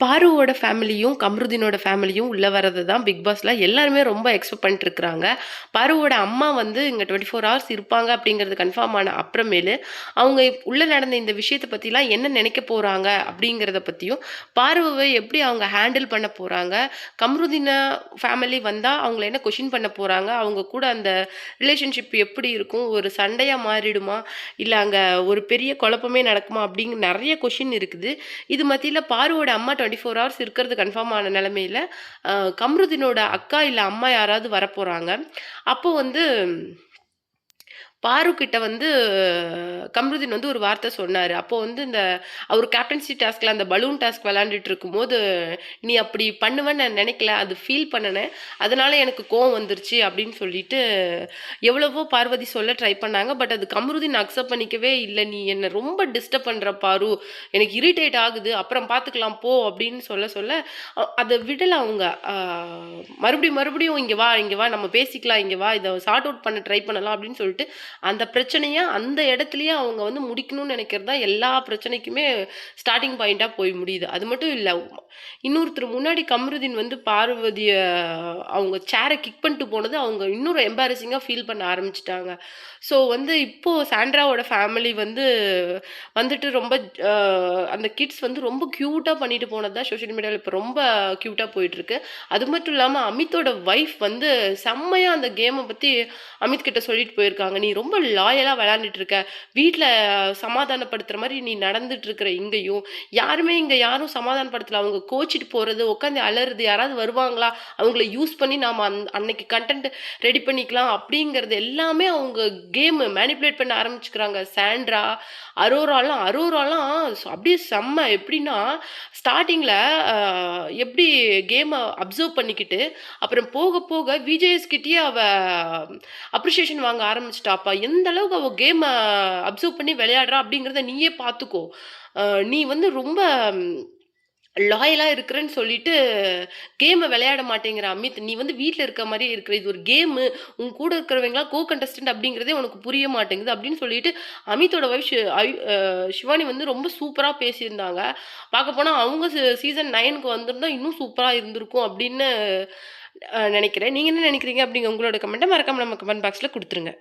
பாருவோட ஃபேமிலியும், கம்ருதீனோட ஃபேமிலியும் உள்ள வரது தான் பிக் பாஸ்ல எல்லாருமே ரொம்ப எக்ஸ்பெக்ட் பண்ணிட்டுருக்காங்க. பாருவோட அம்மா வந்து இங்க 24 ஹவர்ஸ் இருப்பாங்க அப்படிங்கிறது கன்ஃபார்ம் ஆன அப்புறமேலு, அவங்க உள்ள நடந்த இந்த விஷயத்த பத்திலாம் என்ன நெனைக்க போறாங்க அப்படிங்கிறத பத்தியும், பாருவ எப்படி அவங்க ஹேண்டில் பண்ண போறாங்க, கம்ருதீன ஃபேமிலி வந்தா அவங்கள என்ன கொஸ்டின் பண்ண போறாங்க, அவங்க கூட அந்த ரிலேஷன்ஷிப் எப்படி இருக்கும், ஒரு சண்டையா மாறிடுமா, இல்ல அங்க ஒரு பெரிய குழப்பமே நடக்குமா அப்படிங்கிற நெறைய கொஸ்டின் இருக்குது. இது மத்தியில பாருவோட அம்மா 24 ஹவர்ஸ் இருக்கிறது கன்ஃபார்ம் ஆன நிலைமையில, கம்ருதீனோட அக்கா இல்ல அம்மா யாராவது வரப்போறாங்க. அப்போ வந்து பாரு கிட்ட வந்து கம்ருதீன் வந்து ஒரு வார்த்தை சொன்னாரு. அப்போ வந்து அவரு கேப்டன்சி டாஸ்க்ல அந்த பலூன் டாஸ்க் விளையாண்டுட்டு இருக்கும்போது, "நீ அப்படி பண்ணுவேன்னு நான் நினைக்கல. அது ஃபீல் பண்ணுனேன். அதனால எனக்கு கோவம் வந்துருச்சு" அப்படின்னு சொல்லிட்டு எவ்வளவோ பார்வதி சொல்ல ட்ரை பண்ணாங்க. பட் அது கம்ருதீன் அக்செப்ட் பண்ணிக்கவே இல்ல. "நீ என்ன ரொம்ப டிஸ்டர்ப் பண்ற பாரு. எனக்கு இரிட்டேட் ஆகுது. அப்புறம் பார்த்துக்கலாம் போ" அப்படின்னு சொல்ல சொல்ல அத விடல அவங்க. மறுபடியும் மறுபடியும் "இங்க வா, இங்க வா. நம்ம பேசிக்கலாம். இங்க வா. இத சார்ட் அவுட் பண்ண ட்ரை பண்ணலாம்" அப்படின்னு சொல்லிட்டு அந்த பிரச்சனைய அந்த இடத்துலயே அவங்க வந்து முடிக்கணும்னு நினைக்கிறது தான் எல்லா பிரச்சனைக்குமே ஸ்டார்ட்டிங் பாயிண்ட்டா போய் முடியுது. அது மட்டும் இல்ல. இன்னொருத்தர் முன்னாடி கம்ருதீன் வந்து பார்வதிய அவங்க சேர கிக் பண்ணிட்டு போனது அவங்க இன்னொரு எம்பாரசிங்கா ஃபீல் பண்ண ஆரம்பிச்சுட்டாங்க. ஸோ வந்து இப்போ சாண்ட்ராவோட ஃபேமிலி வந்து வந்துட்டு ரொம்ப அ அந்த கிட்ஸ் வந்து ரொம்ப கியூட்டா பண்ணிட்டு போனது தான் சோஷியல் மீடியால இப்ப ரொம்ப கியூட்டா போயிட்டுருக்கு. அது மட்டும் இல்லாம அமித்தோட வைஃப் வந்து செம்மையா அந்த கேம பத்தி அமித் கிட்ட சொல்லிட்டு போயிருக்காங்க. "நீ ரொம்ப லாயலா விளையாண்டுட்டு இருக்க. வீட்ல சமாதானப்படுத்துற மாரி நீ நடந்துட்டு இருக்கிற இங்கேயும். யாருமே இங்க யாரும் சமாதானப்படுத்தல. அவங்க கோச்சிட்டு போறது, உட்காந்து அலறுது, யாராவது வருவாங்களா? அவங்கள யூஸ் பண்ணி நாம அன்னைக்கு கன்டென்ட் ரெடி பண்ணிக்கலாம்." அப்படிங்கிறது எல்லாமே அவங்க கேம் மேனிபுலேட் பண்ண ஆரம்பிச்சுக்கிறாங்க. சாண்ட்ரா, அரோராலாம் அப்படியே செம்ம. எப்படின்னா, ஸ்டார்ட்டிங்ல அ எப்படி கேம அப்சர்வ் பண்ணிக்கிட்டு, அப்புறம் போக போக விஜேஎஸ் கிட்டயே அவ அப்ரிசியேஷன் வாங்க ஆரம்பிச்சுட்டா. அப்ப எந்த அளவுக்கு அவ கேம அப்சர்வ் பண்ணி விளையாடுறா அப்படிங்கிறத நீயே பார்த்துக்கோ. அ நீ வந்து ரொம்ப லாயலா இருக்கிறேன்னு சொல்லிட்டு கேம விளையாட மாட்டேங்கிற அமித். நீ வந்து வீட்ல இருக்க மாரியே இருக்கிற. இது ஒரு கேமு. உன் கூட இருக்கிறவங்கலாம் கோ கண்டஸ்டன்ட் அப்படிங்கிறதே உனக்கு புரிய மாட்டேங்குது அப்படின்னு சொல்லிட்டு அமித்தோட வைஃப் ஷிவானி வந்து ரொம்ப சூப்பரா பேசியிருந்தாங்க. பார்க்கப்போனா அவங்க சீசன் 9க்கு வந்திருந்தா இன்னும் சூப்பரா இருந்திருக்கும் அப்படின்னு நெனைக்கிறேன். நீங்க என்ன நெனைக்கிறீங்க? அப்படிங்க உங்களோட கமெண்ட்ட மறக்காம நம்ம கமெண்ட் பாக்ஸ்ல குடுத்துருங்க.